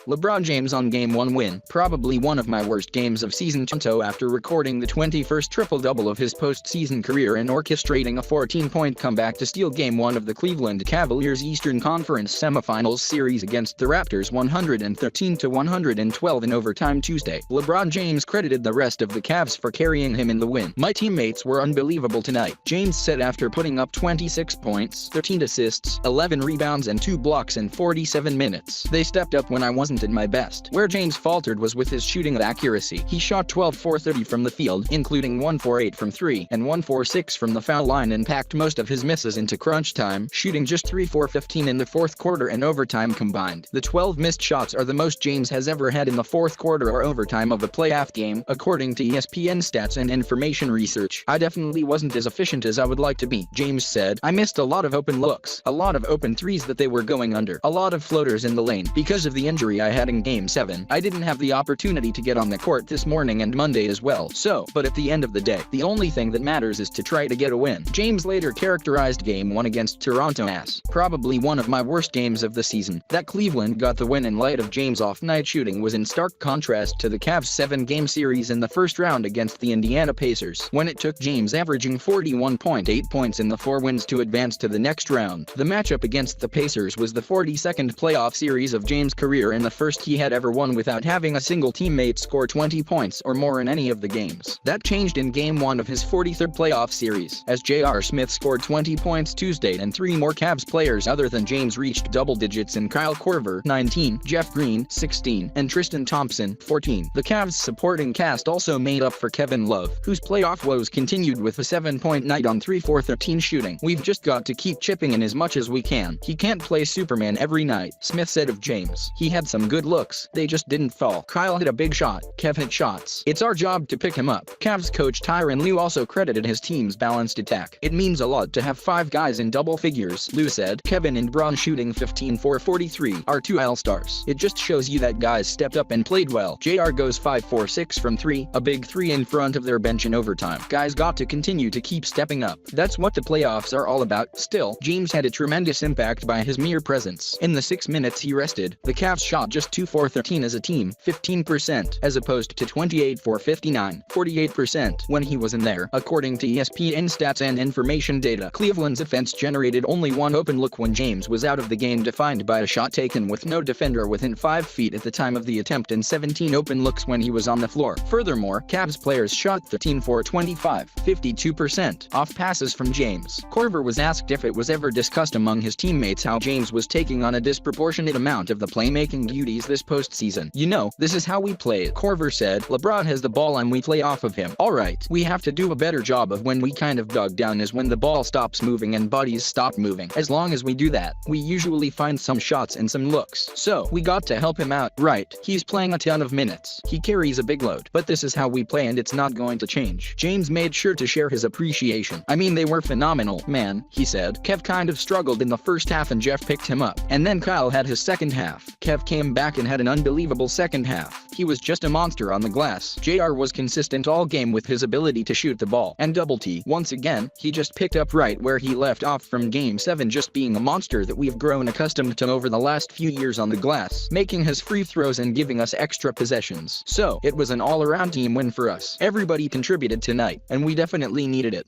LeBron James on Game 1 win, probably one of my worst games of season 2 after recording the 21st triple-double of his postseason career and orchestrating a 14-point comeback to steal Game 1 of the Cleveland Cavaliers Eastern Conference semifinals series against the Raptors 113-112 in overtime Tuesday. LeBron James credited the rest of the Cavs for carrying him in the win. "My teammates were unbelievable tonight," James said after putting up 26 points, 13 assists, 11 rebounds and 2 blocks in 47 minutes. "They stepped up when I wasn't at my best." Where James faltered was with his shooting accuracy. He shot 12 for 30 from the field, including 1 for 8 from 3 and 1 for 6 from the foul line, and packed most of his misses into crunch time, shooting just 3 for 15 in the fourth quarter and overtime combined. The 12 missed shots are the most James has ever had in the fourth quarter or overtime of a playoff game, according to ESPN stats and information research. "I definitely wasn't as efficient as I would like to be," James said. "I missed a lot of open looks, a lot of open threes that they were going under, a lot of floaters in the lane. Because of the injury I had in Game 7, I didn't have the opportunity to get on the court this morning and Monday as well. But at the end of the day, the only thing that matters is to try to get a win." James later characterized Game 1 against Toronto as probably one of my worst games of the season. That Cleveland got the win in light of James' off-night shooting was in stark contrast to the Cavs' 7-game series in the first round against the Indiana Pacers, when it took James averaging 41.8 points in the 4 wins to advance to the next round. The matchup against the Pacers was the 42nd playoff series of James' career and the first he had ever won without having a single teammate score 20 points or more in any of the games. That changed in Game 1 of his 43rd playoff series, as J.R. Smith scored 20 points Tuesday and 3 more Cavs players other than James reached double digits in Kyle Korver 19, Jeff Green 16, and Tristan Thompson 14. The Cavs supporting cast also made up for Kevin Love, whose playoff woes continued with a 7-point night on 3 for 13 shooting. "We've just got to keep chipping in as much as we can. He can't play Superman every night," Smith said of James. "He had some good looks, they just didn't fall. Kyle hit a big shot, Kev hit shots. It's our job to pick him up." Cavs coach Tyronn Lue also credited his team's balanced attack. "It means a lot to have 5 guys in double figures," Lue said. "Kevin and Bron shooting 15 for 43 are 2 all-stars. It just shows you that guys stepped up and played well." JR goes 5 for 6 from 3, a big 3 in front of their bench in overtime. "Guys got to continue to keep stepping up. That's what the playoffs are all about." Still, James had a tremendous impact by his mere presence. In the 6 minutes he rested, the Cavs shot just 2 for 13 as a team, 15%, as opposed to 28 for 59, 48% when he was in there, according to ESPN stats and information data. Cleveland's offense generated only 1 open look when James was out of the game, defined by a shot taken with no defender within 5 feet at the time of the attempt, and 17 open looks when he was on the floor. Furthermore, Cavs players shot 13 for 25, 52% off passes from James. Korver was asked if it was ever discussed among his teammates how James was taking on a disproportionate amount of the playmaking duties this postseason. "You know, this is how we play," Korver said. "LeBron has the ball and we play off of him. All right, we have to do a better job of when we kind of dug down is when the ball stops moving and bodies stop moving. As long as we do that, we usually find some shots and some looks. So, we got to help him out, right? He's playing a ton of minutes. He carries a big load. But this is how we play and it's not going to change." James made sure to share his appreciation. "I mean, they were phenomenal, man," he said. "Kev kind of struggled in the first half and Jeff picked him up. And then Kyle had his second half. Kev came back and had an unbelievable second half. He was just a monster on the glass." JR was consistent all game with his ability to shoot the ball. And Double T, once again, he just picked up right where he left off from Game 7, just being a monster that we've grown accustomed to over the last few years on the glass, making his free throws and giving us extra possessions. So, it was an all-around team win for us. Everybody contributed tonight, and we definitely needed it.